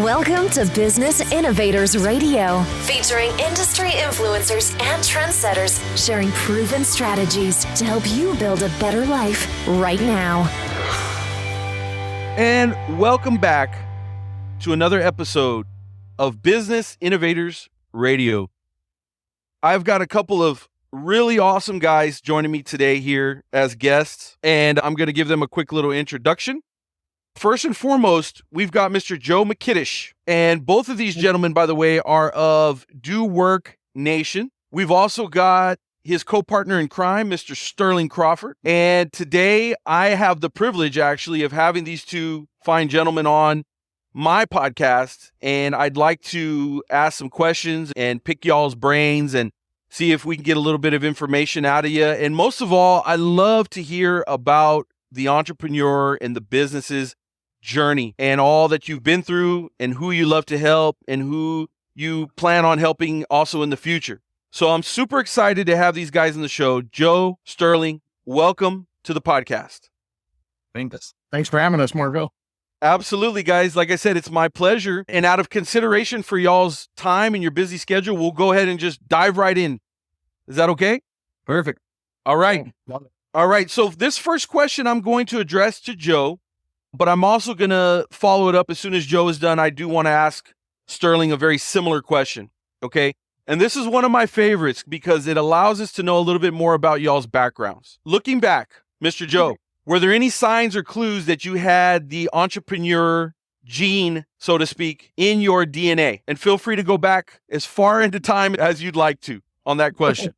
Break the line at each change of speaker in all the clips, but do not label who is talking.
Welcome to Business Innovators Radio, featuring industry influencers and trendsetters sharing proven strategies to help you build a better life right now.
And welcome back to another episode of Business Innovators Radio. I've got a couple of really awesome guys joining me today here as guests, and I'm going to give them a quick little introduction. First and foremost, we've got Mr. Joe Mikitish, and both of these gentlemen, by the way, are of Do Work Nation. We've also got his co-partner in crime, Mr. Sterling Crawford, and today I have the privilege, actually, of having these two fine gentlemen on my podcast, and I'd like to ask some questions and pick y'all's brains and see if we can get a little bit of information out of you. And most of all, I love to hear about the entrepreneur and the business's journey and all that you've been through and who you love to help and who you plan on helping also in the future. So I'm super excited to have these guys on the show. Joe, Sterling, welcome to the podcast.
Thanks for having us, Marco.
Absolutely, guys. Like I said, it's my pleasure. And out of consideration for y'all's time and your busy schedule, we'll go ahead and just dive right in. Is that okay?
Perfect.
All right. All right. So this first question I'm going to address to Joe, but I'm also going to follow it up as soon as Joe is done. I do want to ask Sterling a very similar question. Okay. And this is one of my favorites because it allows us to know a little bit more about y'all's backgrounds. Looking back, Mr. Joe, were there any signs or clues that you had the entrepreneur gene, so to speak, in your DNA? And feel free to go back as far into time as you'd like to on that question.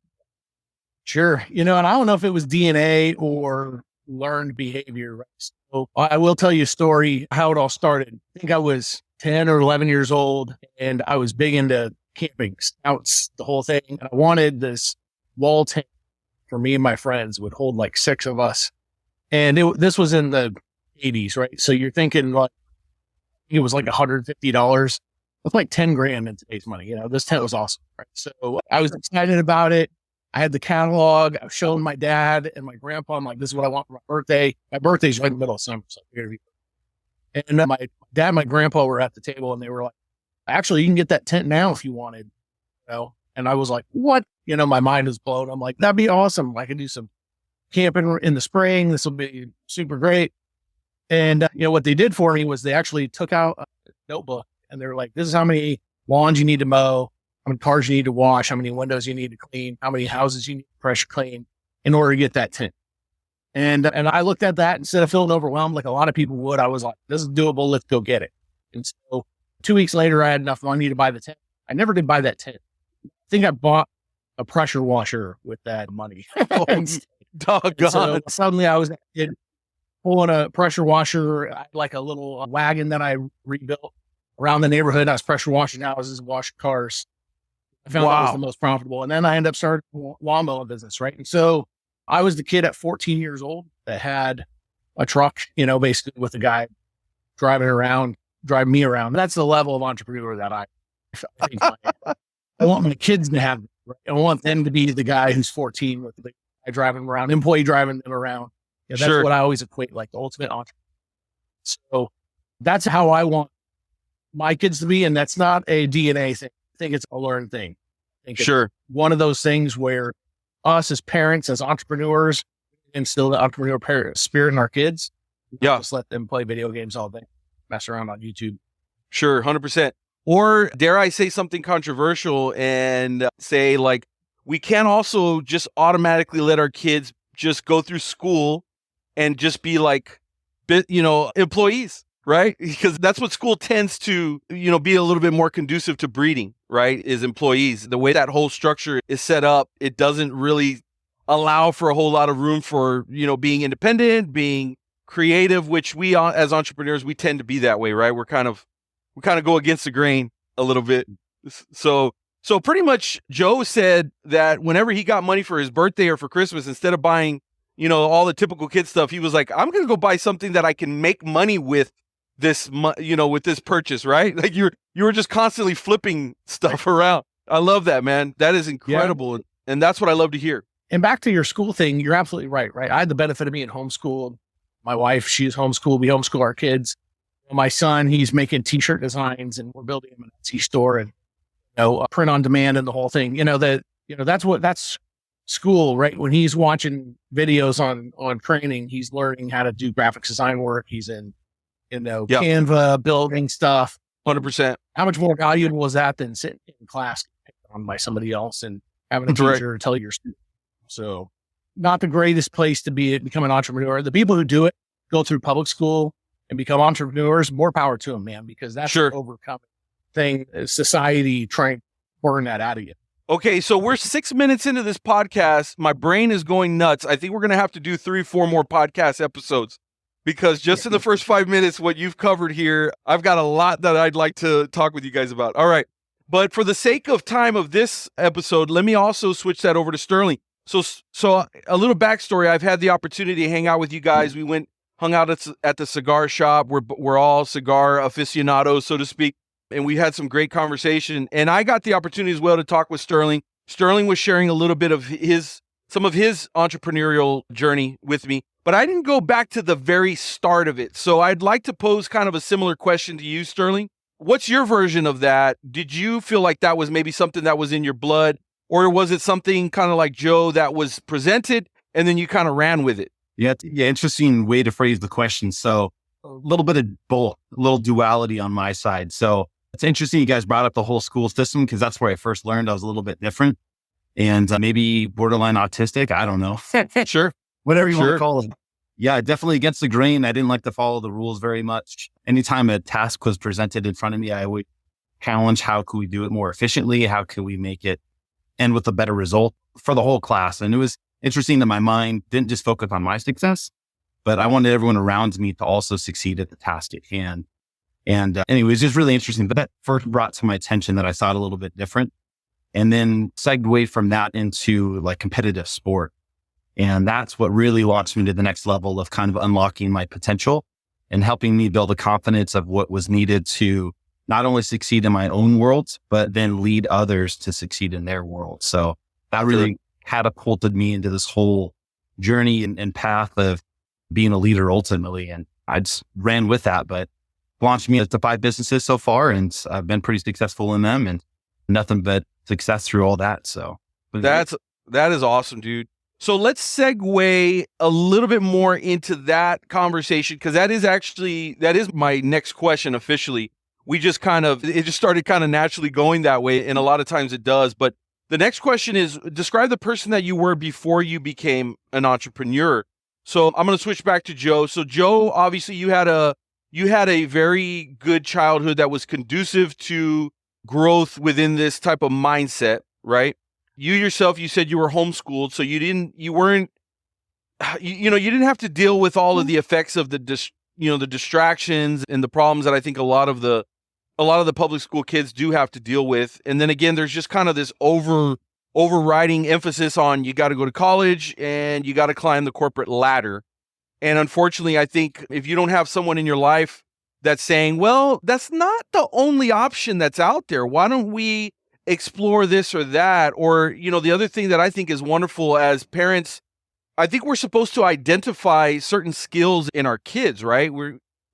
Sure. And I don't know if it was DNA or learned behavior. Right? So I will tell you a story how it all started. I think I was 10 or 11 years old and I was big into camping, scouts, the whole thing. And I wanted this wall tent for me and my friends, would hold like 6 of us. And this was in the 80s, right? So you're thinking like, it was like $150. That's like 10 grand in today's money. This tent was awesome, right? So I was excited about it. I had the catalog. I was showing my dad and my grandpa. I'm like, this is what I want for my birthday. My birthday's right in the middle of summer. So and my dad and my grandpa were at the table and they were like, actually, you can get that tent now if you wanted, And I was like, what? My mind is blown. I'm like, that'd be awesome. I could do some camping in the spring. This will be super great. And, what they did for me was they actually took out a notebook and they were like, this is how many lawns you need to mow, how many cars you need to wash, how many windows you need to clean, how many houses you need to pressure clean in order to get that tent. And I looked at that instead of feeling overwhelmed like a lot of people would. I was like, this is doable. Let's go get it. And so 2 weeks later, I had enough money to buy the tent. I never did buy that tent. I think I bought a pressure washer with that money.
Doggone.
So suddenly I was pulling a pressure washer, I had like a little wagon that I rebuilt around the neighborhood. I was pressure washing houses, washing cars. I found that was the most profitable. And then I ended up starting a lawn mowing business, right? And so I was the kid at 14 years old that had a truck, basically with a guy driving me around. That's the level of entrepreneur that I think I am. I want my kids to have, right? I want them to be the guy who's 14 with the guy driving them around, employee driving them around. That's
sure.
What I always equate, like the ultimate entrepreneur. So that's how I want my kids to be. And that's not a DNA thing. I think it's a learned thing. I think it's one of those things where us as parents, as entrepreneurs, instill the entrepreneurial spirit in our kids.
Yeah.
Just let them play video games all day, mess around on YouTube.
Sure. 100%. Or dare I say something controversial and say like, we can't also just automatically let our kids just go through school and just be like, employees, right? Because that's what school tends to, be a little bit more conducive to breeding, right? Is employees. The way that whole structure is set up, it doesn't really allow for a whole lot of room for, being independent, being creative, which we as entrepreneurs, we tend to be that way, right? We kind of go against the grain a little bit. So pretty much Joe said that whenever he got money for his birthday or for Christmas, instead of buying, all the typical kid stuff, he was like, I'm going to go buy something that I can make money with this, with this purchase, right? Like you were just constantly flipping stuff around. I love that, man. That is incredible. Yeah. And that's what I love to hear.
And back to your school thing, you're absolutely right? I had the benefit of being homeschooled. My wife, she's homeschooled. We homeschool our kids. My son, he's making t-shirt designs and we're building him an Etsy store and, print on demand and the whole thing, that's school, right? When he's watching videos on training, he's learning how to do graphics design work. He's in, Canva building stuff.
100%.
How much more valuable was that than sitting in class picked on by somebody else and having a teacher tell your student? So not the greatest place to become an entrepreneur. The people who do it go through public school and become entrepreneurs, more power to them, man, because that's an overcoming thing. Society trying to burn that out of you.
Okay, so we're 6 minutes into this podcast. My brain is going nuts. I think we're going to have to do 3-4 more podcast episodes because just in the first 5 minutes, what you've covered here, I've got a lot that I'd like to talk with you guys about. All right. But for the sake of time of this episode, let me also switch that over to Sterling. So a little backstory. I've had the opportunity to hang out with you guys. We hung out at the cigar shop. We're all cigar aficionados, so to speak. And we had some great conversation. And I got the opportunity as well to talk with Sterling. Sterling was sharing a little bit of some of his entrepreneurial journey with me, but I didn't go back to the very start of it. So I'd like to pose kind of a similar question to you, Sterling. What's your version of that? Did you feel like that was maybe something that was in your blood, or was it something kind of like Joe that was presented and then you kind of ran with it?
Yeah. Interesting way to phrase the question. So a little bit of both, a little duality on my side. So it's interesting you guys brought up the whole school system because that's where I first learned I was a little bit different and maybe borderline autistic. I don't know.
Sure.
Whatever you want to call it. Yeah, definitely against the grain. I didn't like to follow the rules very much. Anytime a task was presented in front of me, I would challenge how could we do it more efficiently? How could we make it end with a better result for the whole class? And it was interesting that my mind didn't just focus on my success, but I wanted everyone around me to also succeed at the task at hand. And anyway, it was just really interesting. But that first brought to my attention that I saw it a little bit different and then segued from that into like competitive sport. And that's what really launched me to the next level of kind of unlocking my potential and helping me build the confidence of what was needed to not only succeed in my own world, but then lead others to succeed in their world. So that really catapulted me into this whole journey and path of being a leader ultimately. And I just ran with that, but launched me to 5 businesses so far. And I've been pretty successful in them and nothing but success through all that. So
that is awesome, dude. So let's segue a little bit more into that conversation, because that is my next question officially. It just started kind of naturally going that way, and a lot of times it does. But the next question is, describe the person that you were before you became an entrepreneur. So I'm going to switch back to Joe. So Joe, obviously you had a very good childhood that was conducive to growth within this type of mindset, right? You yourself, you said you were homeschooled, so you didn't have to deal with all of the effects of the distractions and the problems that I think a lot of the public school kids do have to deal with. And then again, there's just kind of this overriding emphasis on you got to go to college and you got to climb the corporate ladder. And unfortunately, I think if you don't have someone in your life that's saying, well, that's not the only option that's out there, why don't we explore this or that? Or, the other thing that I think is wonderful as parents, I think we're supposed to identify certain skills in our kids, right?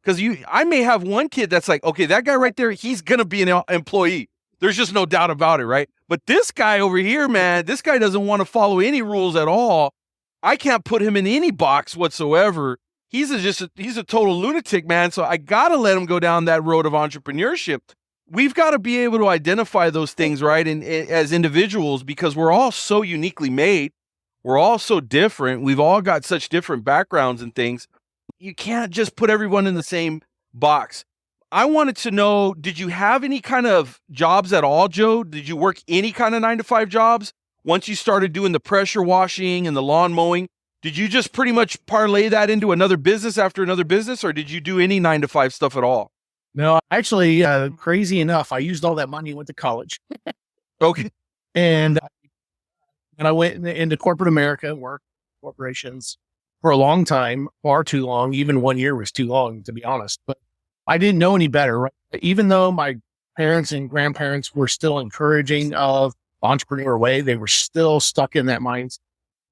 I may have one kid that's like, okay, that guy right there, he's going to be an employee. There's just no doubt about it, right? But this guy over here, man, this guy doesn't want to follow any rules at all. I can't put him in any box whatsoever. He's a total lunatic, man. So I got to let him go down that road of entrepreneurship. We've got to be able to identify those things, right? And as individuals, because we're all so uniquely made. We're all so different. We've all got such different backgrounds and things. You can't just put everyone in the same box. I wanted to know, did you have any kind of jobs at all, Joe? Did you work any kind of 9-to-5 jobs? Once you started doing the pressure washing and the lawn mowing, did you just pretty much parlay that into another business after another business, or did you do any 9-to-5 stuff at all?
No, actually, crazy enough, I used all that money and went to college.
Okay.
And I went into corporate America and worked in corporations for a long time, far too long. Even 1 year was too long, to be honest. But I didn't know any better, right? Even though my parents and grandparents were still encouraging of entrepreneur way, they were still stuck in that mindset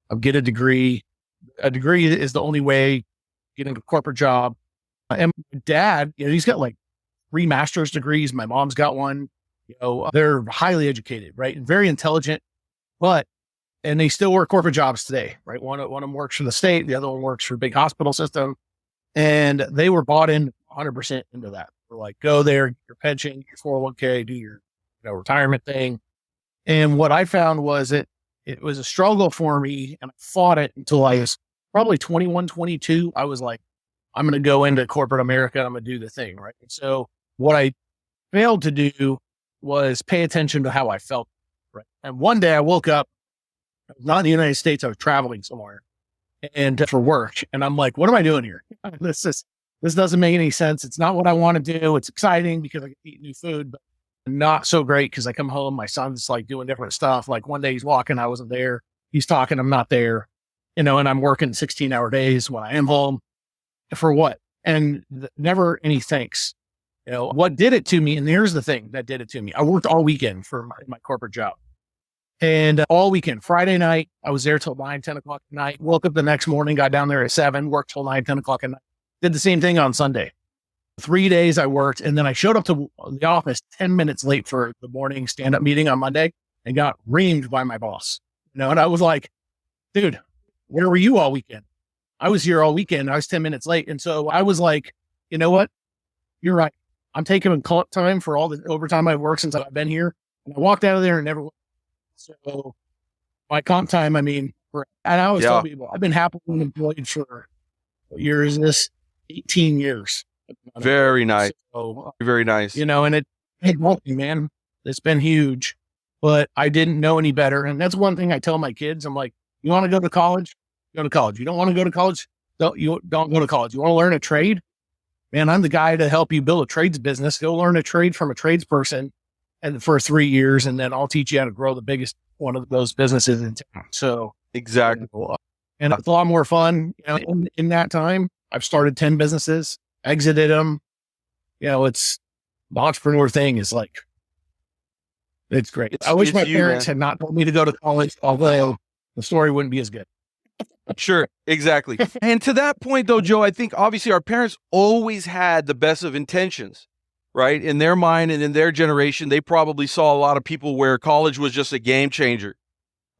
of get a degree. A degree is the only way getting a corporate job. And my dad, he's got like 3 master's degrees. My mom's got one. They're highly educated, right? And very intelligent, and they still work corporate jobs today, right? One of them works for the state. The other one works for a big hospital system. And they were bought in 100% into that. We're like, go there, get your pension, your 401k, do your retirement thing. And what I found was it was a struggle for me, and I fought it until I was probably 21, 22. I was like, I'm going to go into corporate America and I'm going to do the thing, right? And so what I failed to do was pay attention to how I felt, right? And one day I woke up, I was not in the United States, I was traveling somewhere and for work. And I'm like, what am I doing here? This doesn't make any sense. It's not what I want to do. It's exciting because I can eat new food, but not so great because I come home, my son's like doing different stuff. Like one day he's walking, I wasn't there. He's talking, I'm not there, and I'm working 16-hour days when I am home. For what? And never any thanks. What did it to me? And here's the thing that did it to me. I worked all weekend for my corporate job. And all weekend, Friday night, I was there till 9, 10 o'clock at night. Woke up the next morning, got down there at 7, worked till 9, 10 o'clock at night. Did the same thing on Sunday. 3 days I worked, and then I showed up to the office 10 minutes late for the morning stand-up meeting on Monday and got reamed by my boss. And I was like, dude, where were you all weekend? I was here all weekend. I was 10 minutes late. And so I was like, you know what? You're right. I'm taking comp time for all the overtime I've worked since I've been here. And I walked out of there and never went. So my comp time, and I always tell people, I've been happily employed for what year is this? 18 years.
Very nice.
So,
very nice.
And it helped me, man. It's been huge, but I didn't know any better. And that's one thing I tell my kids. I'm like, you want to go to college? Go to college. You don't want to go to college? Don't go to college. You want to learn a trade? Man, I'm the guy to help you build a trades business. Go learn a trade from a tradesperson and for 3 years, and then I'll teach you how to grow the biggest one of those businesses in town. So
exactly.
And it's a lot more fun. In that time, I've started 10 businesses, exited them. It's the entrepreneur thing is like, it's great. I wish my parents had not told me to go to college, although the story wouldn't be as good.
Sure, exactly. And to that point though, Joe, I think obviously our parents always had the best of intentions, right? In their mind and in their generation, they probably saw a lot of people where college was just a game changer.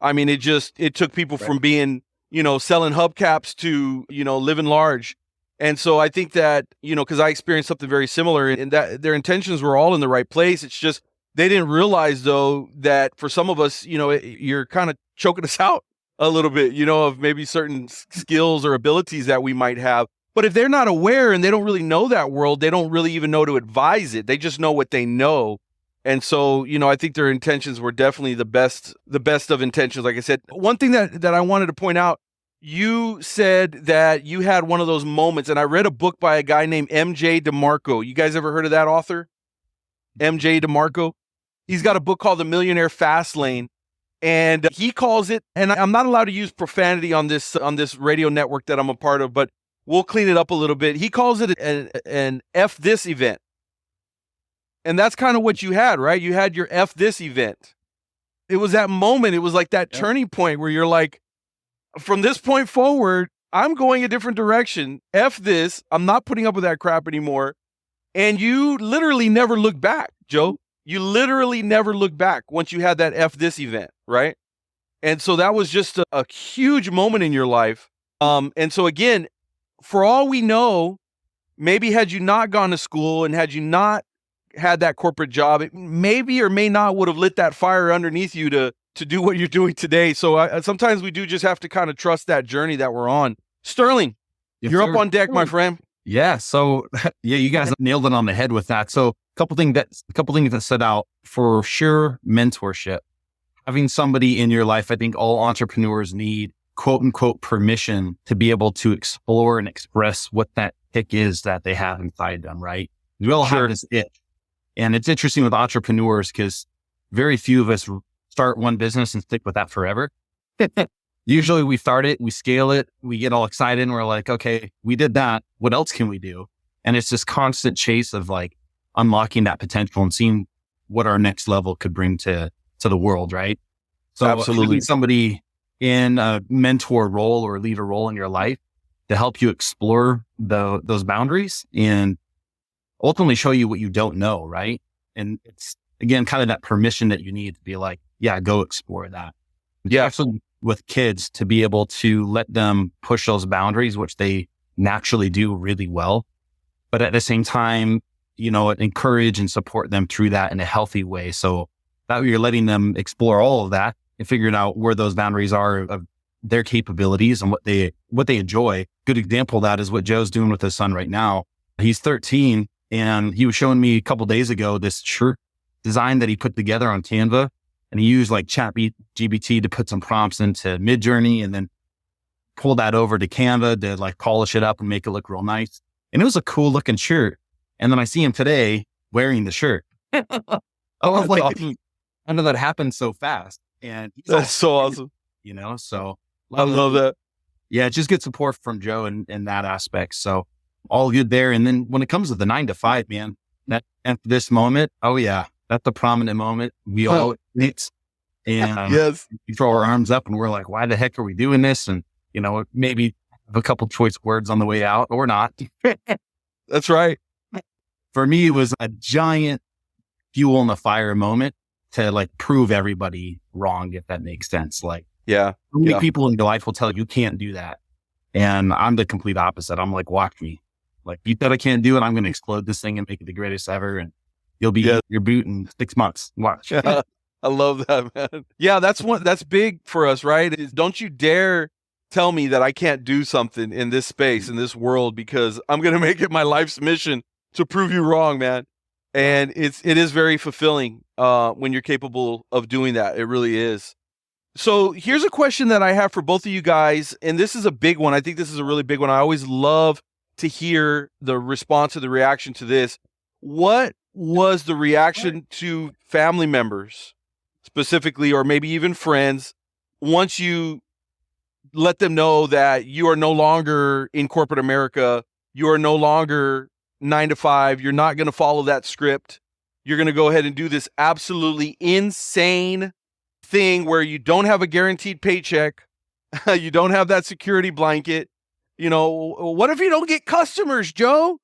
It took people from being, selling hubcaps to, living large. And so I think that, because I experienced something very similar and that their intentions were all in the right place. It's just, they didn't realize though, that for some of us, you're kind of choking us out a little bit, of maybe certain skills or abilities that we might have. But if they're not aware and they don't really know that world, they don't really even know to advise it. They just know what they know. And so, I think their intentions were definitely the best of intentions. Like I said, one thing that I wanted to point out, you said that you had one of those moments, and I read a book by a guy named M.J. DeMarco. You guys ever heard of that author? M.J. DeMarco? He's got a book called The Millionaire Fast Lane. And he calls it, and I'm not allowed to use profanity on this radio network that I'm a part of, but we'll clean it up a little bit. He calls it an F this event. And that's kind of what you had, right? You had your F this event. It was that moment. It was like that turning point where you're like, from this point forward, I'm going a different direction. F this. I'm not putting up with that crap anymore. And you literally never look back, Joe. You literally never look back once you had that F this event, right? And so that was just a huge moment in your life. And so again, for all we know, maybe had you not gone to school and had you not had that corporate job, it maybe or may not would have lit that fire underneath you to do what you're doing today. So sometimes we do just have to kind of trust that journey that we're on. Sterling, you're up on deck, my friend.
Yeah. So you guys nailed it on the head with that. So a couple things that stood out for sure. Mentorship, having somebody in your life. I think all entrepreneurs need quote unquote permission to be able to explore and express what that pick is that they have inside them. Right. We all have this itch. And it's interesting with entrepreneurs because very few of us start one business and stick with that forever. Usually we start it, we scale it, we get all excited and we're like, okay, we did that. What else can we do? And it's this constant chase of like unlocking that potential and seeing what our next level could bring to the world. Right. So
absolutely,
somebody in a mentor role or leader role in your life, I to help you explore those boundaries and ultimately show you what you don't know, right? And it's, again, kind of that permission that you need to be like, yeah, go explore that.
Yeah.
Also with kids, to be able to let them push those boundaries, which they naturally do really well. But at the same time, encourage and support them through that in a healthy way. So that way you're letting them explore all of that and figuring out where those boundaries are of their capabilities and what they enjoy. Good example of that is what Joe's doing with his son right now. He's 13 and he was showing me a couple days ago this shirt design that he put together on Canva, and he used like ChatGPT to put some prompts into Midjourney and then pull that over to Canva to like polish it up and make it look real nice. And it was a cool looking shirt. And then I see him today wearing the shirt. I was like, awesome. I know that happened so fast. And
that's so awesome.
So
I love that.
Yeah, just good support from Joe in that aspect. So all good there. And then when it comes to the 9 to 5, man, and this moment, oh yeah, that's a prominent moment. We all need, and
yes,
we throw our arms up and we're like, why the heck are we doing this? And, maybe have a couple choice words on the way out or not.
That's right.
For me, it was a giant fuel in the fire moment to like prove everybody wrong, if that makes sense. Like,
yeah,
so many people in your life will tell you can't do that. And I'm the complete opposite. I'm like, watch me. Like, you said I can't do it. I'm going to explode this thing and make it the greatest ever. And you'll be your boot in 6 months. Watch.
I love that, man. Yeah, that's big for us, right? Is don't you dare tell me that I can't do something in this space, in this world, because I'm going to make it my life's mission to prove you wrong, man. And it is very fulfilling when you're capable of doing that. It really is. So here's a question that I have for both of you guys, and this is a big one. I think this is a really big one. I always love to hear the response or the reaction to this. What was the reaction to family members specifically, or maybe even friends, once you let them know that you are no longer in corporate America, you are no longer 9 to 5, you're not going to follow that script, you're going to go ahead and do this absolutely insane thing where you don't have a guaranteed paycheck, you don't have that security blanket, what if you don't get customers, Joe?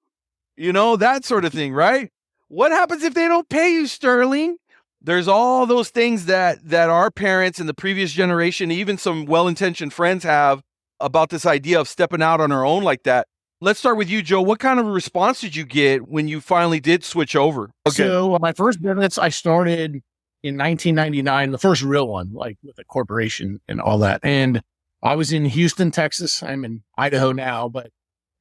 That sort of thing, right? What happens if they don't pay you, Sterling? There's all those things that our parents and the previous generation, even some well-intentioned friends, have about this idea of stepping out on our own like that. Let's start with you, Joe. What kind of response did you get when you finally did switch over?
Okay. So my first business I started in 1999, the first real one, like with a corporation and all that. And I was in Houston, Texas. I'm in Idaho now, but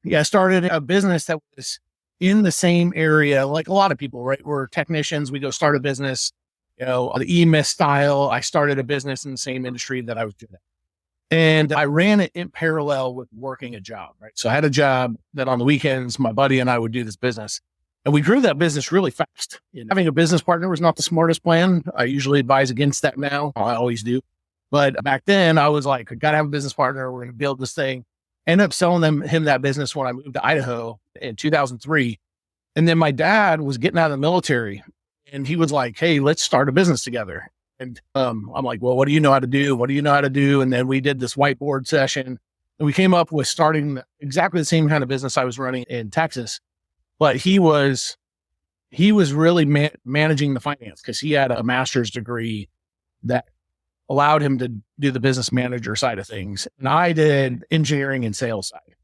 yeah, I started a business that was in the same area. Like a lot of people, right? We're technicians. We go start a business, the EMIS style. I started a business in the same industry that I was doing. And I ran it in parallel with working a job, right? So I had a job that on the weekends, my buddy and I would do this business. And we grew that business really fast. Having a business partner was not the smartest plan. I usually advise against that now. I always do. But back then I was like, I got to have a business partner. We're going to build this thing. Ended up selling him that business when I moved to Idaho in 2003. And then my dad was getting out of the military and he was like, hey, let's start a business together. And I'm like, well, what do you know how to do? What do you know how to do? And then we did this whiteboard session and we came up with starting exactly the same kind of business I was running in Texas. But he was really managing the finance because he had a master's degree that allowed him to do the business manager side of things. And I did engineering and sales side.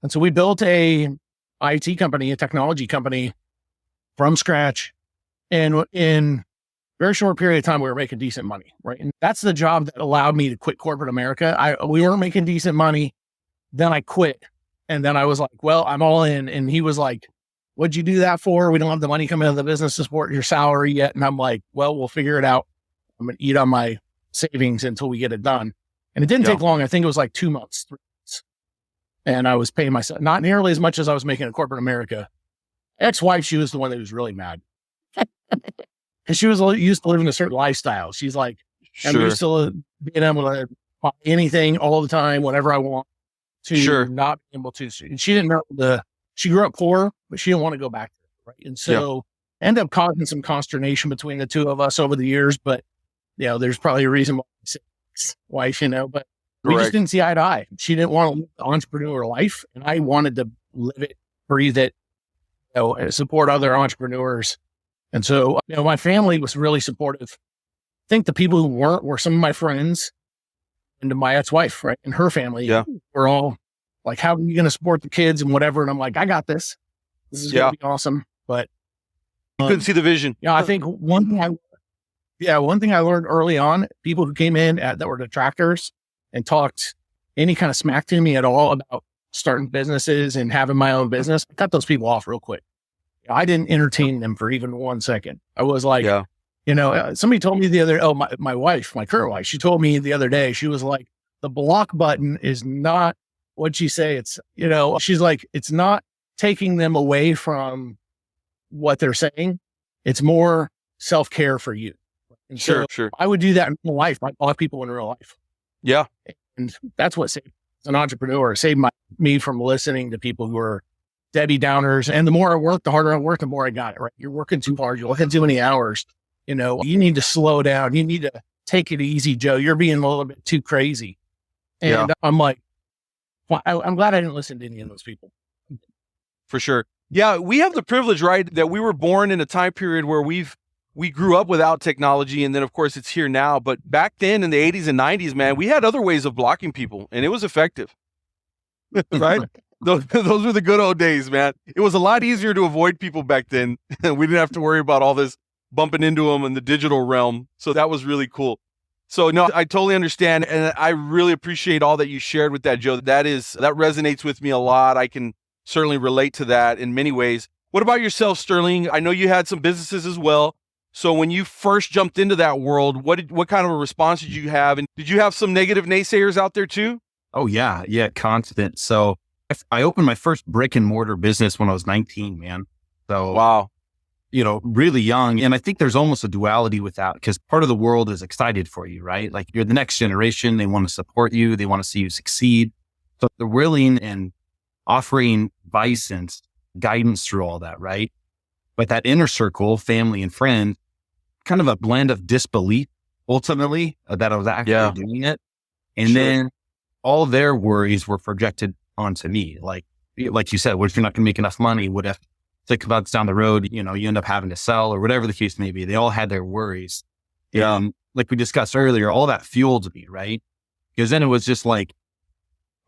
And so we built a IT company, a technology company from scratch. And in a very short period of time, we were making decent money, right? And that's the job that allowed me to quit corporate America. We weren't making decent money. Then I quit. And then I was like, well, I'm all in. And he was like, what'd you do that for? We don't have the money coming out of the business to support your salary yet. And I'm like, well, we'll figure it out. I'm going to eat on my savings until we get it done. And it didn't take long. I think it was like 2 months, 3 months. And I was paying myself not nearly as much as I was making in corporate America. Ex-wife, she was the one that was really mad. And she was used to living a certain lifestyle. She's like, I'm used to being able to buy anything all the time, whenever I want, to not being able to. And she didn't know she grew up poor, but she didn't want to go back there. Right. And so ended up causing some consternation between the two of us over the years. But, there's probably a reason why I say wife, but We just
Correct.
didn't see eye to eye. She didn't want to live the entrepreneur life, and I wanted to live it, breathe it, support other entrepreneurs. And so, my family was really supportive. I think the people who weren't were some of my friends and my ex-wife, right? And her family were all like, how are you going to support the kids and whatever? And I'm like, I got this. This is going to be awesome. But
You couldn't see the vision.
I think one thing I learned early on, people who came in that were detractors and talked any kind of smack to me at all about starting businesses and having my own business, I cut those people off real quick. I didn't entertain them for even 1 second. I was like, somebody told me the other, my wife, my current wife, she told me the other day, she was like, the block button is not, what'd she say? It's, she's like, it's not taking them away from what they're saying. It's more self-care for you. And
Sure.
I would do that in real life. I block people in real life.
Yeah.
And that's what saved as an entrepreneur, saved me from listening to people who are Debbie Downers. And the more I worked, the harder I worked, the more I got it, right? You're working too hard. You'll have too many hours. You need to slow down. You need to take it easy, Joe. You're being a little bit too crazy. And I'm like, well, I'm glad I didn't listen to any of those people.
For sure. Yeah. We have the privilege, right? That we were born in a time period where we grew up without technology. And then of course it's here now. But back then in the 80s and 90s, man, we had other ways of blocking people and it was effective. Right? Those were the good old days, man. It was a lot easier to avoid people back then. We didn't have to worry about all this bumping into them in the digital realm. So that was really cool. So no, I totally understand. And I really appreciate all that you shared with that, Joe. That resonates with me a lot. I can certainly relate to that in many ways. What about yourself, Sterling? I know you had some businesses as well. So when you first jumped into that world, what kind of a response did you have? And did you have some negative naysayers out there too?
Oh yeah. Constant. So I opened my first brick and mortar business when I was 19, man. So
wow.
Really young. And I think there's almost a duality with that because part of the world is excited for you, right? Like you're the next generation. They want to support you. They want to see you succeed. So they're willing and offering advice and guidance through all that, right? But that inner circle, family and friends, kind of a blend of disbelief, ultimately, that I was actually doing it. And then all their worries were projected onto me. Like you said, what if you're not going to make enough money? What if 6 months down the road, you end up having to sell or whatever the case may be? They all had their worries.
Yeah.
Like we discussed earlier, all that fueled me, right? Because then it was just like,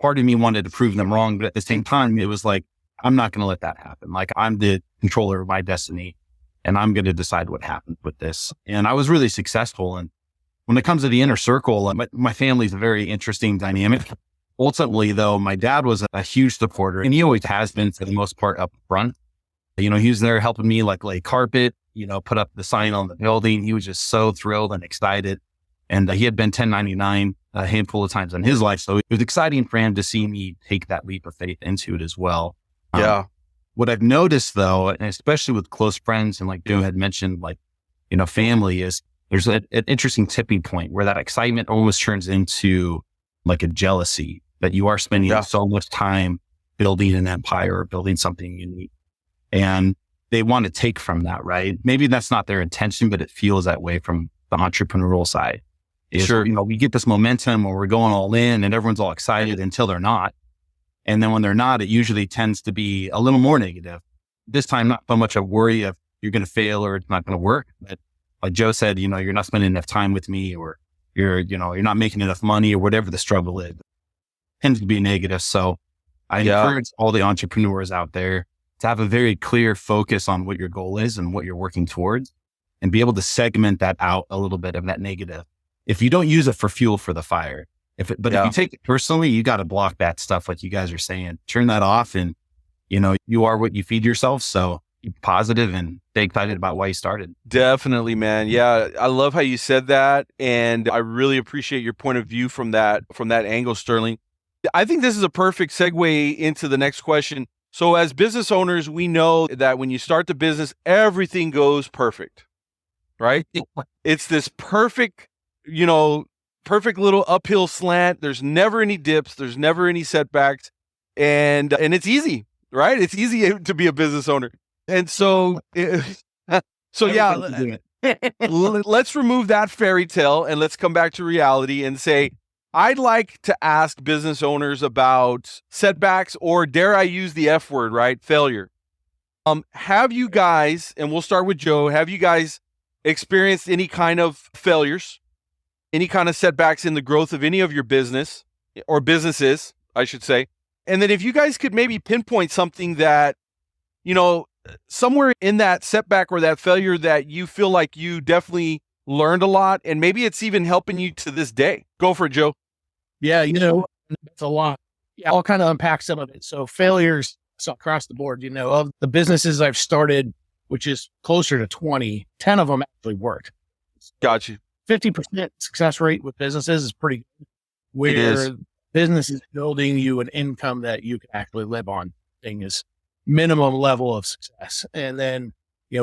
part of me wanted to prove them wrong. But at the same time, it was like, I'm not going to let that happen. Like I'm the controller of my destiny and I'm going to decide what happens with this. And I was really successful. And when it comes to the inner circle, my family's a very interesting dynamic. Ultimately though, my dad was a huge supporter and he always has been for the most part up front. He was there helping me like lay carpet, put up the sign on the building. He was just so thrilled and excited. And he had been 1099 a handful of times in his life. So it was exciting for him to see me take that leap of faith into it as well.
Yeah.
What I've noticed though, and especially with close friends and like Joe had mentioned, family, is there's an interesting tipping point where that excitement almost turns into like a jealousy that you are spending so much time building an empire or building something unique. And they want to take from that, right? Maybe that's not their intention, but it feels that way from the entrepreneurial side.
Sure.
We get this momentum where we're going all in and everyone's all excited until they're not. And then when they're not, it usually tends to be a little more negative. This time, not so much a worry of you're going to fail or it's not going to work. But like Joe said, you're not spending enough time with me or you're not making enough money or whatever the struggle is. It tends to be negative. So I encourage all the entrepreneurs out there to have a very clear focus on what your goal is and what you're working towards and be able to segment that out a little bit of that negative. If you don't use it for fuel for the fire, if you take it personally, you got to block that stuff. Like you guys are saying, turn that off and, you are what you feed yourself. So be positive and stay excited about why you started.
Definitely, man. Yeah. I love how you said that. And I really appreciate your point of view from that angle, Sterling. I think this is a perfect segue into the next question. So as business owners, we know that when you start the business, everything goes perfect, right? It's this perfect little uphill slant. There's never any dips. There's never any setbacks. And it's easy, right? It's easy to be a business owner. And so, let's remove that fairy tale and let's come back to reality and say, I'd like to ask business owners about setbacks, or dare I use the F word, right? Failure. Have you guys, and we'll start with Joe, have you guys experienced any kind of failures, any kind of setbacks in the growth of any of your business or businesses, I should say? And then if you guys could maybe pinpoint something that, somewhere in that setback or that failure that you feel like you definitely learned a lot, and maybe it's even helping you to this day. Go for it, Joe.
Yeah, it's a lot. Yeah, I'll kind of unpack some of it. So failures across the board, of the businesses I've started, which is closer to 20, 10 of them actually worked.
Got you.
50% success rate with businesses is pretty good. Where business is building you an income that you can actually live on. Thing is minimum level of success. And then,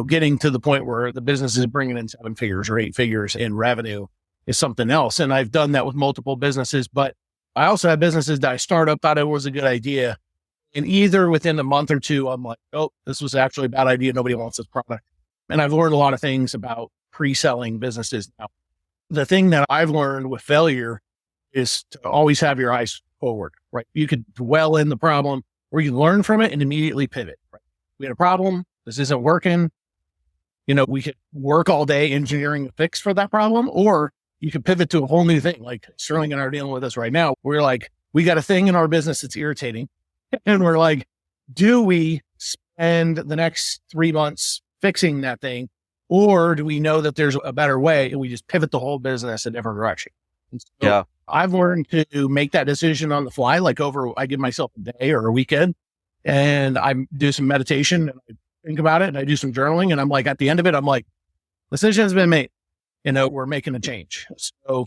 getting to the point where the business is bringing in 7 figures or 8 figures in revenue is something else. And I've done that with multiple businesses, but I also have businesses that I started up, thought it was a good idea. And either within a month or two, I'm like, oh, this was actually a bad idea. Nobody wants this product. And I've learned a lot of things about pre-selling businesses now. The thing that I've learned with failure is to always have your eyes forward, right? You could dwell in the problem or you can learn from it and immediately pivot, right? We had a problem. This isn't working. We could work all day engineering a fix for that problem, or you could pivot to a whole new thing. Like Sterling and I are dealing with this right now. We're like, we got a thing in our business that's irritating. And we're like, do we spend the next 3 months fixing that thing? Or do we know that there's a better way and we just pivot the whole business a different direction? And so I've learned to make that decision on the fly. Like I give myself a day or a weekend and I do some meditation and I think about it and I do some journaling. And I'm like, at the end of it, I'm like, decision has been made. We're making a change. So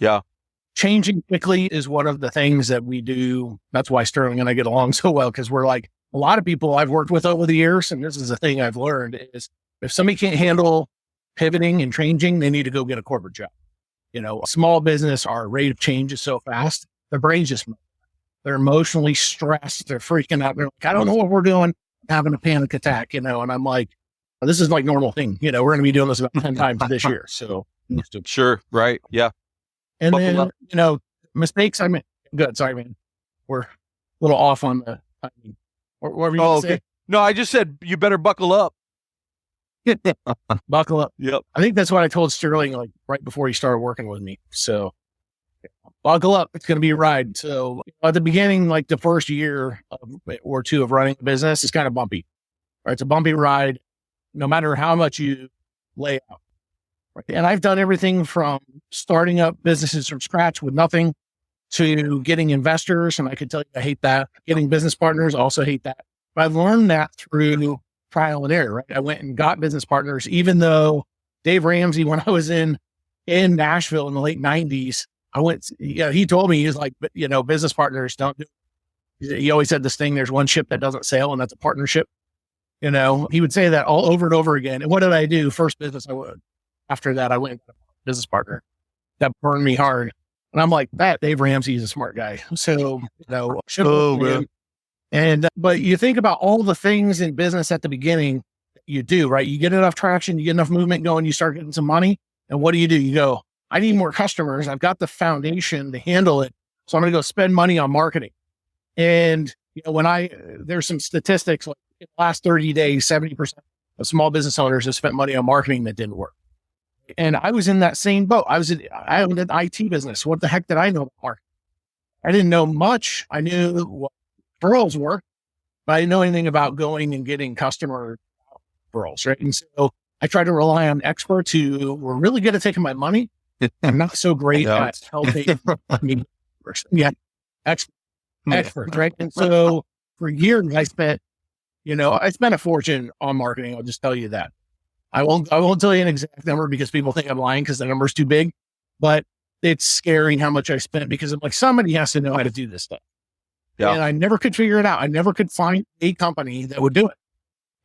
changing quickly is one of the things that we do. That's why Sterling and I get along so well, because we're like, a lot of people I've worked with over the years, and this is a thing I've learned, is if somebody can't handle pivoting and changing, they need to go get a corporate job. A small business, our rate of change is so fast, their brains just, they're emotionally stressed, they're freaking out. They're like, I don't know what we're doing, having a panic attack, and I'm like, this is like normal thing. We're going to be doing this about 10 times this year. So
sure. Right. Yeah.
And then, mistakes I made. Good. Sorry, man. We're a little off on the timing. What were you going to say?
No, I just said, you better buckle up.
Buckle up.
Yep.
I think that's what I told Sterling, like right before he started working with me. So buckle up. It's going to be a ride. So at the beginning, like the first year or two of running a business, it's kind of bumpy. Right? It's a bumpy ride, no matter how much you lay out. Right? And I've done everything from starting up businesses from scratch with nothing to getting investors. And I could tell you, I hate that. Getting business partners, also hate that. But I've learned that through trial and error, right? I went and got business partners, even though Dave Ramsey, when I was in Nashville in the late 90s, he told me, he's like, business partners don't do it. He always said this thing, there's one ship that doesn't sail, and that's a partnership. He would say that all over and over again. And what did I do? First business I would. After that, I went to a business partner that burned me hard. And I'm like, Dave Ramsey is a smart guy. So, but you think about all the things in business at the beginning that you do, right? You get enough traction, you get enough movement going, you start getting some money. And what do? You go, I need more customers. I've got the foundation to handle it. So I'm going to go spend money on marketing. And, there's some statistics like in the last 30 days, 70% of small business owners have spent money on marketing that didn't work. And I was in that same boat. I owned an IT business. What the heck did I know about marketing? I didn't know much. I knew what referrals were, but I didn't know anything about going and getting customer referrals, right? And so I tried to rely on experts who were really good at taking my money and not so great at helping me. Yeah, experts, right? And so for years I spent a fortune on marketing. I'll just tell you that. I won't tell you an exact number because people think I'm lying because the number's too big, but it's scary how much I spent because I'm like, somebody has to know how to do this stuff. Yeah. And I never could figure it out. I never could find a company that would do it.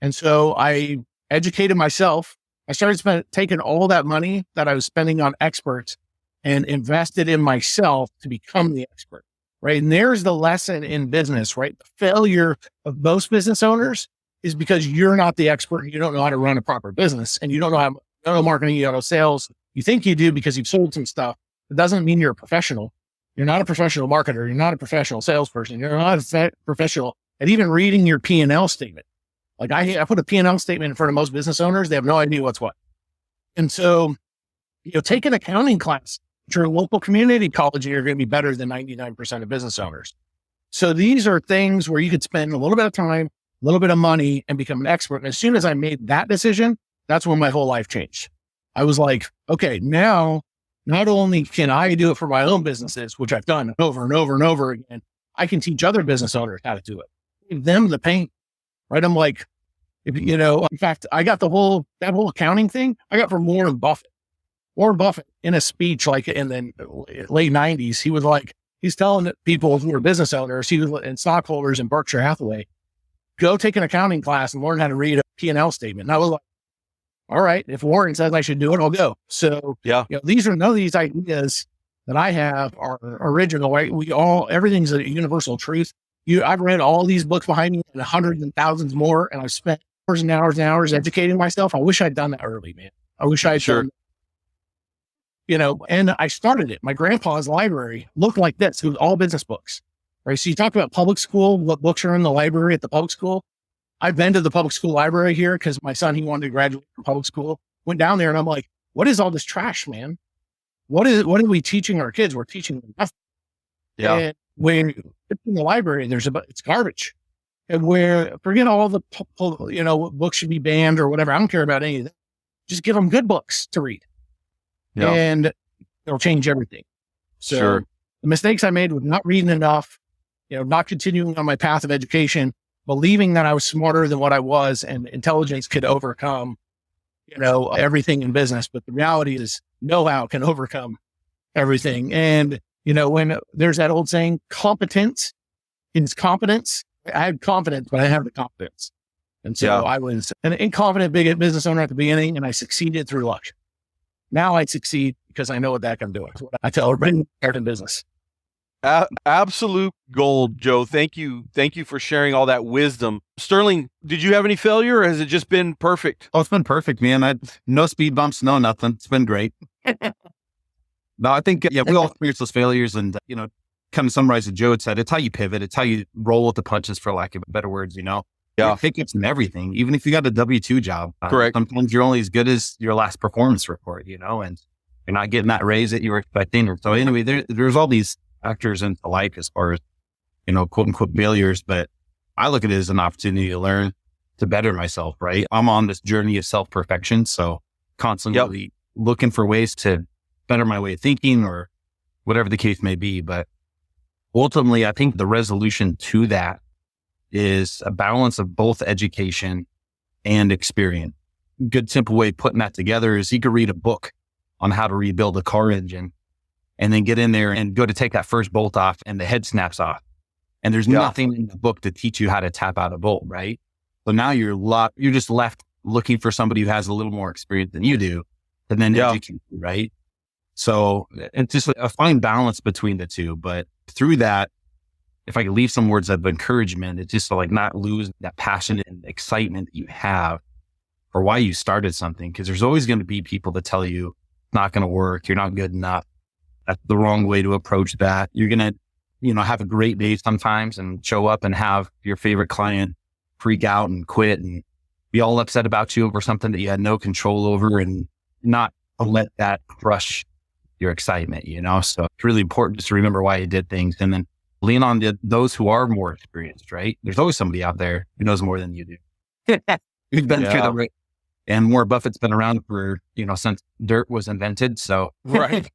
And so I educated myself. I started taking all that money that I was spending on experts and invested in myself to become the expert, right? And there's the lesson in business, right? The failure of most business owners is because you're not the expert. You don't know how to run a proper business and you don't know marketing, you don't know sales. You think you do because you've sold some stuff. It doesn't mean you're a professional. You're not a professional marketer. You're not a professional salesperson. You're not a professional at even reading your P&L statement. Like I put a P&L statement in front of most business owners. They have no idea what's what. And so, take an accounting class at your local community college, and you're going to be better than 99% of business owners. So these are things where you could spend a little bit of time, a little bit of money, and become an expert. And as soon as I made that decision, that's when my whole life changed. I was like, okay, now not only can I do it for my own businesses, which I've done over and over and over again, I can teach other business owners how to do it. Give them the pain, right? I'm like, in fact, I got that whole accounting thing I got from Warren Buffett. Warren Buffett in a speech, like in the late 90s, he was like, he's telling people who are business owners, and stockholders in Berkshire Hathaway, go take an accounting class and learn how to read a P&L statement. And I was like, all right, if Warren says I should do it, I'll go. So none of these ideas that I have are original, right? Everything's a universal truth. I've read all these books behind me and hundreds and thousands more, and I've spent hours and hours and hours educating myself. I wish I'd done that early, man. I wish I'd done, and I started it. My grandpa's library looked like this. It was all business books, right? So you talk about public school, what books are in the library at the public school. I've been to the public school library here because my son, he wanted to graduate from public school, went down there, and I'm like, what is all this trash, man? What are we teaching our kids? We're teaching them nothing. Yeah. And when it's in the library, it's garbage. And forget all the, books should be banned or whatever. I don't care about any of that. Just give them good books to read. Yeah. And it'll change everything. So the mistakes I made with not reading enough, not continuing on my path of education, believing that I was smarter than what I was and intelligence could overcome, everything in business. But the reality is know-how can overcome everything. And, when there's that old saying, competence is competence. I had confidence, but I didn't have the competence. And so I was an incompetent big business owner at the beginning, and I succeeded through luck. Now I succeed because I know what the heck I'm doing. That's what I tell everybody in business.
Absolute gold, Joe. Thank you. Thank you for sharing all that wisdom. Sterling, did you have any failure, or has it just been perfect?
Oh, it's been perfect, man. No speed bumps, no nothing. It's been great. No, I think, we all experience those failures, and, kind of summarize what Joe had said. It's how you pivot. It's how you roll with the punches, for lack of better words, Yeah. Hiccups in everything, even if you got a W-2 job.
Correct.
Sometimes you're only as good as your last performance report, and you're not getting that raise that you were expecting. So anyway, there's all these factors into life as far as, quote unquote failures, but I look at it as an opportunity to learn, to better myself, right? I'm on this journey of self-perfection. So constantly looking for ways to better my way of thinking or whatever the case may be. But ultimately, I think the resolution to that is a balance of both education and experience. Good simple way of putting that together is you could read a book on how to rebuild a car engine and then get in there and go to take that first bolt off and the head snaps off. And there's nothing in the book to teach you how to tap out a bolt, right? So now you're just left looking for somebody who has a little more experience than you do and then educate you, right? So it's just a fine balance between the two. But through that, if I could leave some words of encouragement, it's just to not lose that passion and excitement that you have for why you started something. Because there's always going to be people that tell you it's not going to work. You're not good enough. That's the wrong way to approach that. You're going to, have a great day sometimes and show up and have your favorite client freak out and quit and be all upset about you over something that you had no control over, and not let that crush your excitement, So it's really important just to remember why you did things, and then lean on those who are more experienced, right? There's always somebody out there who knows more than you do. Who's been through the right. And Warren Buffett's been around for, since dirt was invented. So
right.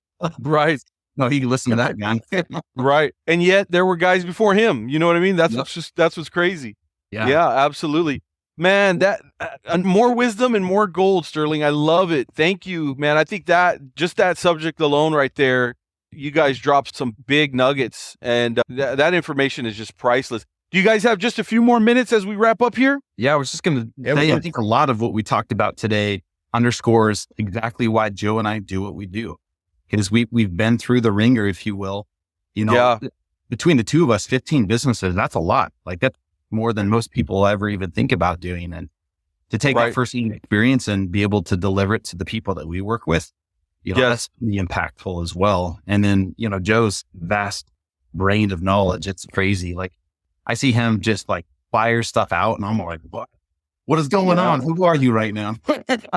No, he can listen to that guy.
Right. And yet there were guys before him. You know what I mean? That's what's crazy. Yeah, absolutely. Man, that more wisdom and more gold, Sterling. I love it. Thank you, man. I think that subject alone right there, you guys dropped some big nuggets, and that information is just priceless. Do you guys have just a few more minutes as we wrap up here?
Yeah, I was just going to say, I think a lot of what we talked about today underscores exactly why Joe and I do what we do. Because we've been through the ringer, if you will. Between the two of us, 15 businesses, that's a lot. That's more than most people ever even think about doing. And to take that first experience and be able to deliver it to the people that we work with,
Yes.
That's pretty impactful as well. And then, Joe's vast brain of knowledge, it's crazy. Like I see him just like fire stuff out and I'm like, what is going on? Who are you right now?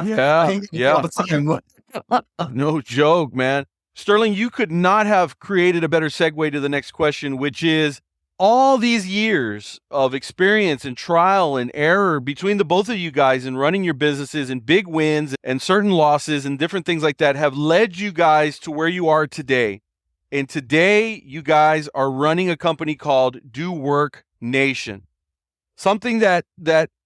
Yeah.
All the time.
No joke, man. Sterling, you could not have created a better segue to the next question, which is all these years of experience and trial and error between the both of you guys in running your businesses, and big wins and certain losses and different things like that have led you guys to where you are today. And today you guys are running a company called Do Work Nation. Something that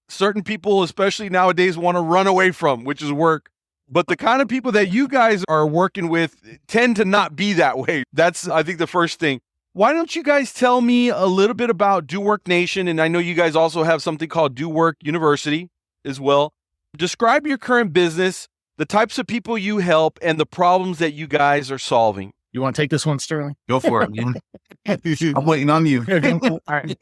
certain people, especially nowadays, want to run away from, which is work. But the kind of people that you guys are working with tend to not be that way. That's, I think, the first thing. Why don't you guys tell me a little bit about Do Work Nation? And I know you guys also have something called Do Work University as well. Describe your current business, the types of people you help, and the problems that you guys are solving.
You want to take this one, Sterling?
Go for it, man. I'm waiting on you.
All right.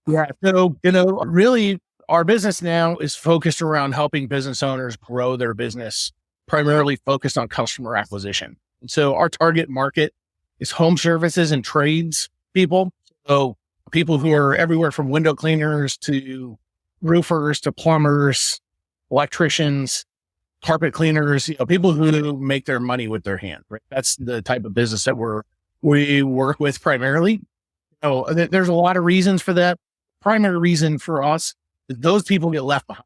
Yeah. So, really, our business now is focused around helping business owners grow their business, primarily focused on customer acquisition. And so our target market is home services and trades people. So people who are everywhere from window cleaners to roofers to plumbers, electricians, carpet cleaners, people who make their money with their hand, right? That's the type of business that we work with primarily. There's a lot of reasons for that. Primary reason for us is those people get left behind.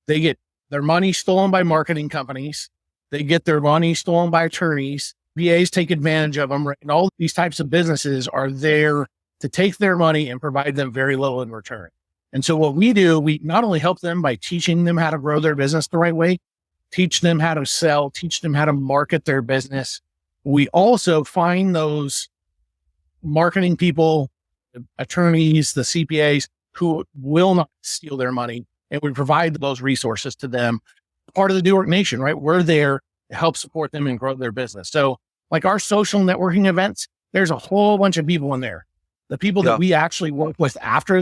They get their money stolen by marketing companies. They get their money stolen by attorneys. VAs take advantage of them, right? And all these types of businesses are there to take their money and provide them very little in return. And so what we do, we not only help them by teaching them how to grow their business the right way, teach them how to sell, teach them how to market their business. We also find those marketing people, the attorneys, the CPAs who will not steal their money, and we provide those resources to them. Part of the Do Work Nation, right? We're there to help support them and grow their business. So like our social networking events, there's a whole bunch of people in there. The people that we actually work with after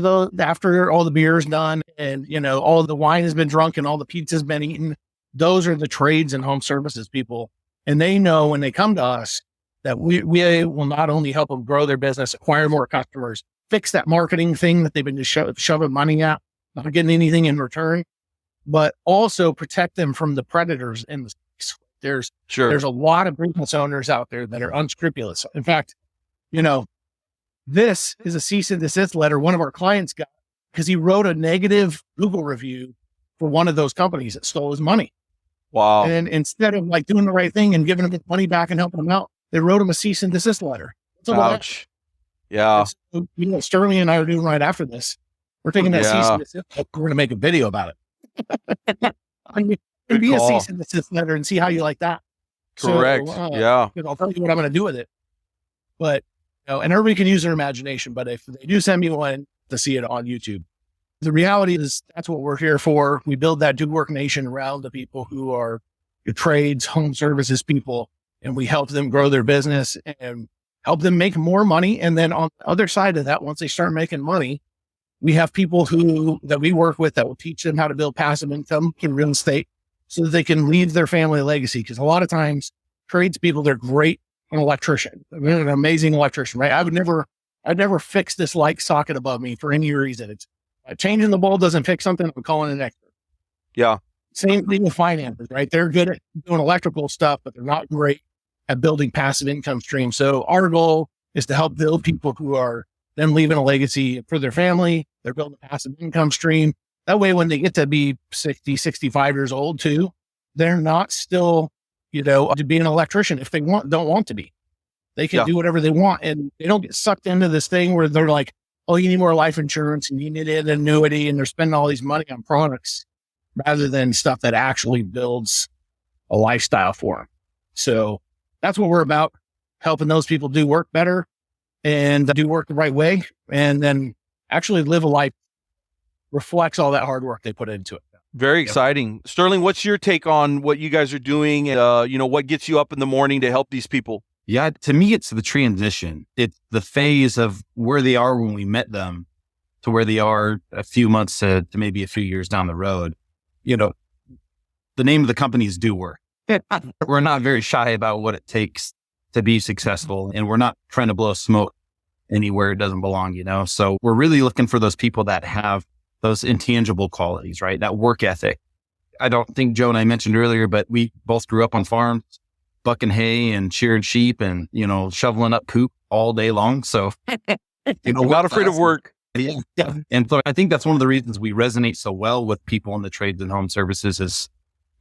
all the beer is done and, all the wine has been drunk and all the pizza's been eaten, those are the trades and home services people. And they know when they come to us that we will not only help them grow their business, acquire more customers, fix that marketing thing that they've been just shoving money at, not getting anything in return, but also protect them from the predators in the space. There's a lot of business owners out there that are unscrupulous. In fact, this is a cease and desist letter one of our clients got because he wrote a negative Google review for one of those companies that stole his money.
Wow.
And instead of like doing the right thing and giving him his money back and helping him out, they wrote him a cease and desist letter.
Ouch. Yeah.
So, Sterling and I are doing right after this. We're taking that cease and desist. We're going to make a video about it. Be a cease and desist letter and see how you like that.
Correct. I'll
tell you what I'm going to do with it. But, and everybody can use their imagination, but if they do send me one to see it on YouTube, the reality is that's what we're here for. We build that Do Work Nation around the people who are your trades, home services people, and we help them grow their business and help them make more money. And then on the other side of that, once they start making money, we have people that we work with that will teach them how to build passive income in real estate so that they can leave their family legacy. Because a lot of times tradespeople, they're great. An electrician, they're an amazing electrician, right? I'd never fix this light socket above me for any reason. It's changing the bulb doesn't fix something. I'm calling an expert.
Yeah.
Same thing with finances, right? They're good at doing electrical stuff, but they're not great at building passive income streams. So our goal is to help build people who are then leaving a legacy for their family. They're building a passive income stream. That way, when they get to be 60, 65 years old too, they're not still, to be an electrician if they don't want to be. They can do whatever they want and they don't get sucked into this thing where they're like, oh, you need more life insurance and you need an annuity and they're spending all these money on products rather than stuff that actually builds a lifestyle for them. So that's what we're about, helping those people do work better and do work the right way and then actually live a life reflects all that hard work they put into it.
Very exciting. Sterling, what's your take on what you guys are doing and, what gets you up in the morning to help these people?
Yeah, to me, it's the transition. It's the phase of where they are when we met them to where they are a few months to maybe a few years down the road. The name of the company is Do Work. We're not very shy about what it takes to be successful, and we're not trying to blow smoke anywhere it doesn't belong, So we're really looking for those people that have those intangible qualities, right? That work ethic. I don't think Joe and I mentioned earlier, but we both grew up on farms, bucking hay and shearing sheep and, shoveling up poop all day long. So,
not afraid of work.
Yeah. And so I think that's one of the reasons we resonate so well with people in the trades and home services is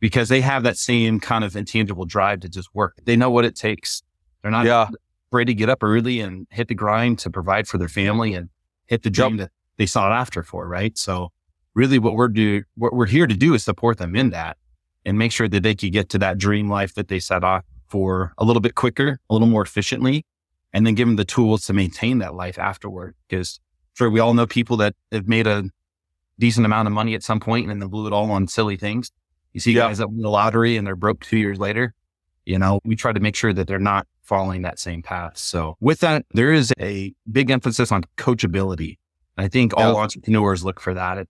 because they have that same kind of intangible drive to just work. They know what it takes. They're not afraid to get up early and hit the grind to provide for their family and hit the dream that they sought after for, right? So really what we're here to do is support them in that and make sure that they can get to that dream life that they set off for a little bit quicker, a little more efficiently, and then give them the tools to maintain that life afterward. Because sure, we all know people that have made a decent amount of money at some point and then blew it all on silly things. You see guys that win the lottery and they're broke 2 years later. We try to make sure that they're not following that same path. So with that, there is a big emphasis on coachability. And I think all entrepreneurs look for that.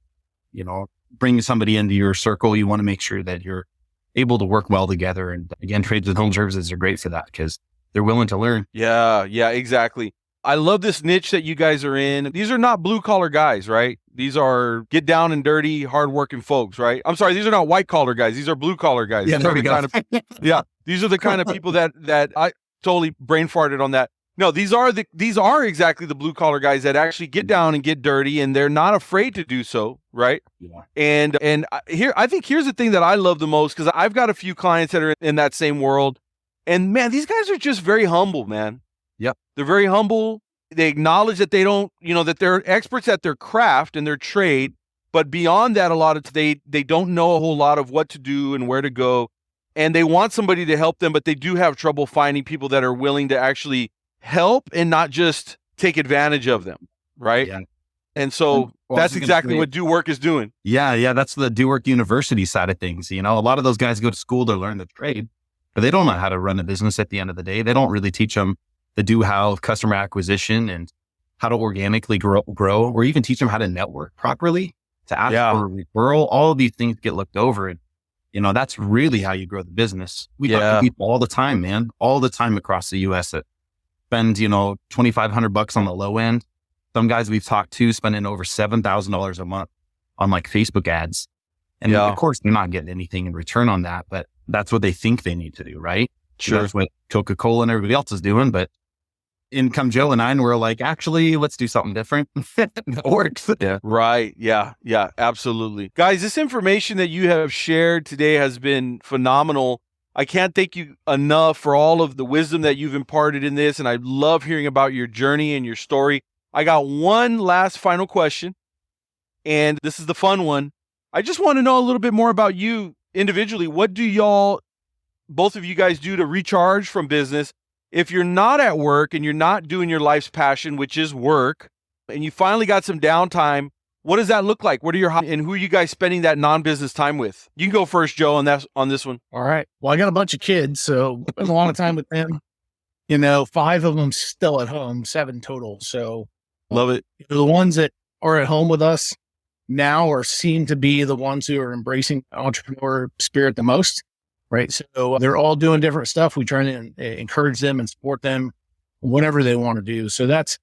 Bringing somebody into your circle, you want to make sure that you're able to work well together. And again, trades and home services are great for that because they're willing to learn.
Yeah, exactly. I love this niche that you guys are in. These are not blue collar guys, right? These are get down and dirty, hardworking folks, right? I'm sorry, these are not white collar guys. These are blue collar guys.
Yeah, there we go.
These are the kind of people that I totally brain farted on that. No, these are exactly the blue collar guys that actually get down and get dirty, and they're not afraid to do so, right?
Yeah.
And I think here's the thing that I love the most, because I've got a few clients that are in that same world, and man, these guys are just very humble, man.
Yep.
They're very humble. They acknowledge that they don't, that they're experts at their craft and their trade, but beyond that, a lot of they don't know a whole lot of what to do and where to go, and they want somebody to help them, but they do have trouble finding people that are willing to actually help and not just take advantage of them, right?
Yeah.
And so that's exactly what Do Work is doing.
Yeah, that's the Do Work University side of things. A lot of those guys go to school to learn the trade, but they don't know how to run a business at the end of the day. They don't really teach them the do-how of customer acquisition and how to organically grow, or even teach them how to network properly, to ask for a referral. All of these things get looked over. And, that's really how you grow the business. We talk to people all the time, man, all the time across the U.S. that spend, $2,500 on the low end. Some guys we've talked to spending over $7,000 a month on like Facebook ads. And of course, they're not getting anything in return on that, but that's what they think they need to do, right?
Sure.
That's what Coca-Cola and everybody else is doing. But in come Joe and I, and we're like, actually, let's do something different. That works.
Yeah. Right. Yeah, absolutely. Guys, this information that you have shared today has been phenomenal. I can't thank you enough for all of the wisdom that you've imparted in this. And I love hearing about your journey and your story. I got one last final question, and this is the fun one. I just want to know a little bit more about you individually. What do both of you guys do to recharge from business? If you're not at work and you're not doing your life's passion, which is work, and you finally got some downtime, what does that look like? What are and who are you guys spending that non-business time with? You can go first, Joe, on this one.
All right. Well, I got a bunch of kids, so I spend a lot of time with them. 5 of them still at home, 7 total. So
love it.
The ones that are at home with us now seem to be the ones who are embracing entrepreneur spirit the most. Right. So they're all doing different stuff. We try to encourage them and support them, whatever they want to do. So that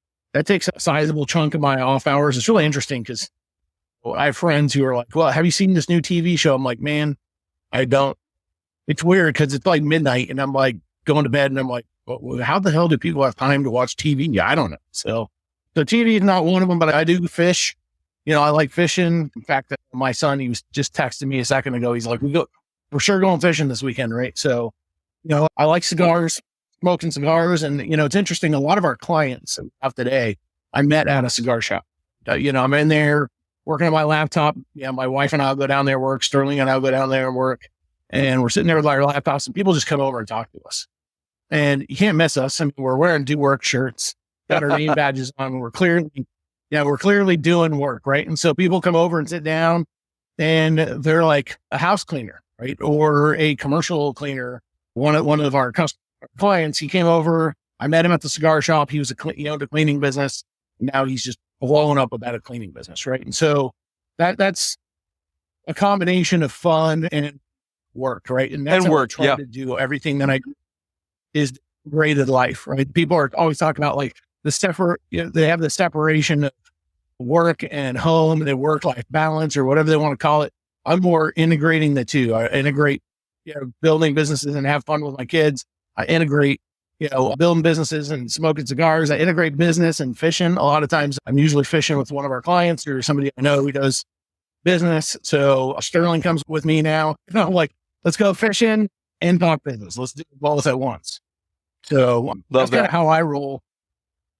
takes a sizable chunk of my off hours. It's really interesting because I have friends who are like, well, have you seen this new TV show? I'm like, man, I don't. It's weird because it's like midnight and I'm like going to bed and I'm like, well, how the hell do people have time to watch TV? I don't know. So TV is not one of them, but I do fish. I like fishing. In fact, my son, he was just texting me a second ago. He's like, we're sure going fishing this weekend, right? So, I like cigars, smoking cigars. And, it's interesting. A lot of our clients of today, I met at a cigar shop. I'm in there working on my laptop. Yeah, my wife and I'll go down there work. Sterling and I'll go down there and work. And we're sitting there with our laptops and people just come over and talk to us. And you can't miss us. I mean, we're wearing Do Work shirts, got our name badges on. We're clearly doing work, right? And so people come over and sit down and they're like a house cleaner, right? Or a commercial cleaner. One of our clients, he came over. I met him at the cigar shop. He was he owned a cleaning business. Now he's just blowing up about a cleaning business, right? And so that's a combination of fun and work, right? And that's
And
how I
work,
try
yeah.
to do everything that I do is graded life, right? People are always talking about like they have the separation of work and home, and the work-life balance or whatever they want to call it. I'm more integrating the two. I integrate, building businesses and have fun with my kids. I integrate, building businesses and smoking cigars. I integrate business and fishing. A lot of times I'm usually fishing with one of our clients or somebody I know who does business. So Sterling comes with me now. I'm like, let's go fishing and talk business. Let's do both at once. So that's kind of how I roll.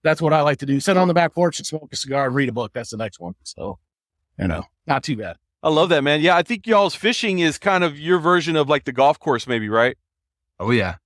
That's what I like to do. Sit on the back porch and smoke a cigar and read a book. That's the next one. So, not too bad.
I love that, man. Yeah, I think y'all's fishing is kind of your version of like the golf course, maybe, right?
Oh, yeah.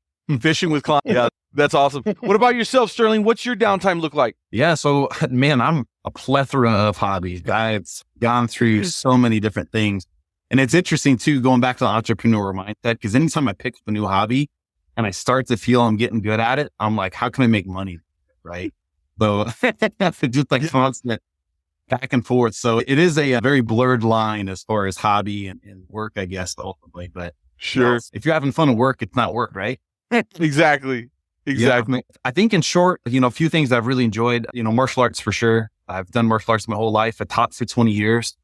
Fishing with clients. Yeah, that's awesome. What about yourself, Sterling? What's your downtime look like?
Yeah. So, man, I'm a plethora of hobbies. I've gone through so many different things. And it's interesting, too, going back to the entrepreneurial mindset, because anytime I pick up a new hobby and I start to feel I'm getting good at it, I'm like, how can I make money? Right. So it's just like constant back and forth. So it is a very blurred line as far as hobby and work, I guess, ultimately. But
sure,
if you're having fun at work, it's not work, right?
Exactly.
Yeah, I think in short, a few things I've really enjoyed, martial arts for sure. I've done martial arts my whole life. I taught for 20 years,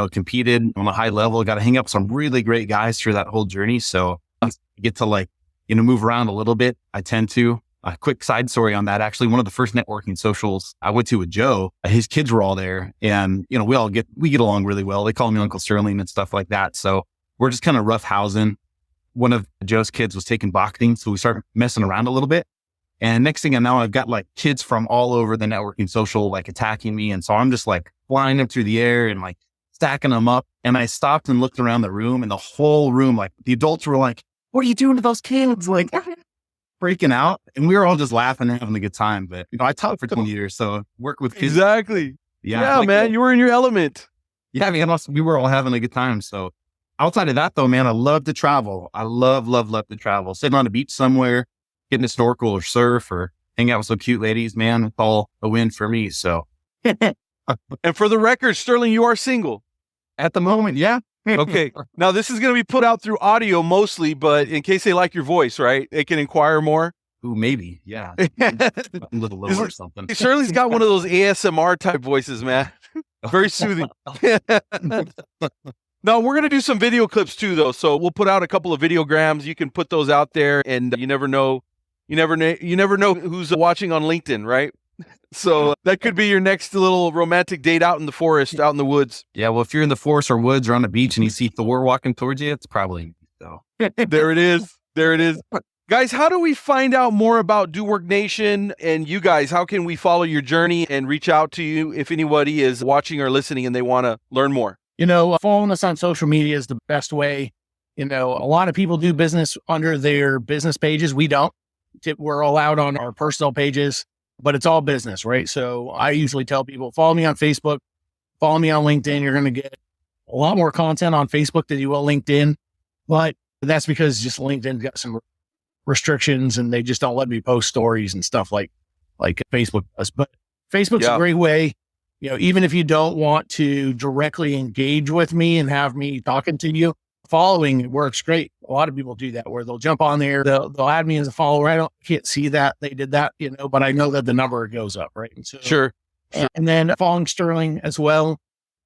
competed on a high level, got to hang out with some really great guys through that whole journey. So I get to move around a little bit. I tend to. A quick side story on that. Actually, one of the first networking socials I went to with Joe, his kids were all there, and we get along really well. They call me Uncle Sterling and stuff like that. So we're just kind of roughhousing. One of Joe's kids was taking boxing, so we started messing around a little bit. And next thing I know, I've got like kids from all over the networking social attacking me, and so I'm just flying them through the air and stacking them up. And I stopped and looked around the room, and the whole room, the adults were like, "What are you doing to those kids?" Freaking out, and we were all just laughing and having a good time. But I taught for 20 years, so work with kids.
Exactly.
Yeah,
man, you were in your element.
Yeah, man, we were all having a good time. So outside of that, though, man, I love to travel. I love to travel. Sitting on a beach somewhere, getting to snorkel or surf or hang out with some cute ladies, man, it's all a win for me. So,
and for the record, Sterling, you are single
at the moment. Yeah.
Okay. Now this is going to be put out through audio mostly, but in case they like your voice, right? They can inquire more.
Ooh, maybe. Yeah. A little lower or something.
Sterling's got one of those ASMR type voices, man. Very soothing. No, we're going to do some video clips too, though. So we'll put out a couple of videograms. You can put those out there, and you never know who's watching on LinkedIn, right? So that could be your next little romantic date out in the forest, out in the woods.
Yeah, well, if you're in the forest or woods or on the beach and you see Thor walking towards you, it's probably so.
There it is. Guys, how do we find out more about Do Work Nation and you guys? How can we follow your journey and reach out to you if anybody is watching or listening and they want to learn more?
Following us on social media is the best way. A lot of people do business under their business pages. We don't. We're allowed on our personal pages, but it's all business, right? So I usually tell people, follow me on Facebook, follow me on LinkedIn. You're going to get a lot more content on Facebook than you will LinkedIn, but that's because just LinkedIn got some restrictions and they just don't let me post stories and stuff like Facebook does. But Facebook's a great way, even if you don't want to directly engage with me and have me talking to you, following it works great. A lot of people do that where they'll jump on there, they'll add me as a follower. I can't see that they did that, but I know that the number goes up, right? And so,
sure.
And then following Sterling as well.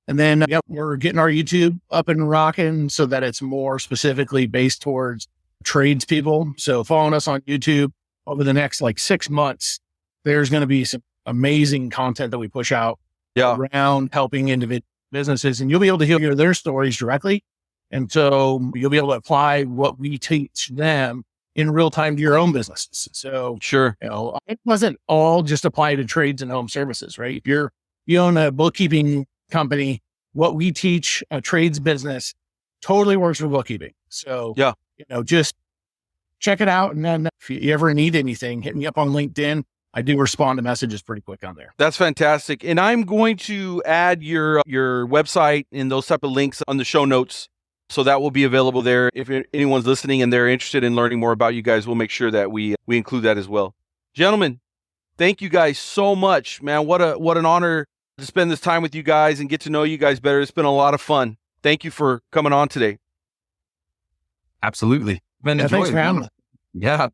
And then we're getting our YouTube up and rocking so that it's more specifically based towards tradespeople. So following us on YouTube over the next 6 months, there's going to be some amazing content that we push out around helping individual businesses, and you'll be able to hear their stories directly. And so you'll be able to apply what we teach them in real time to your own businesses. So
sure,
it wasn't all just apply to trades and home services, right? If you own a bookkeeping company, what we teach a trades business totally works for bookkeeping. So just check it out. And then if you ever need anything, hit me up on LinkedIn. I do respond to messages pretty quick on there.
That's fantastic. And I'm going to add your website and those type of links on the show notes. So that will be available there. If anyone's listening and they're interested in learning more about you guys, we'll make sure that we include that as well. Gentlemen, thank you guys so much, man. What an honor to spend this time with you guys and get to know you guys better. It's been a lot of fun. Thank you for coming on today.
Absolutely. Been
Thanks
enjoying
for having us.
Yeah.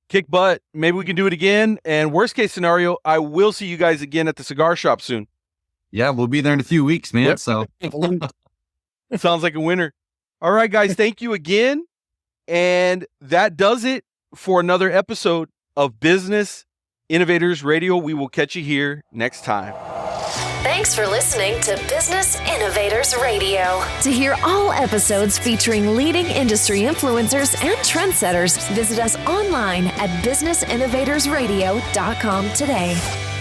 Kick butt. Maybe we can do it again. And worst case scenario, I will see you guys again at the cigar shop soon.
Yeah, we'll be there in a few weeks, man.
Yep.
So
Sounds like a winner. All right, guys. Thank you again. And that does it for another episode of Business Innovators Radio. We will catch you here next time.
Thanks for listening to Business Innovators Radio. To hear all episodes featuring leading industry influencers and trendsetters, visit us online at businessinnovatorsradio.com today.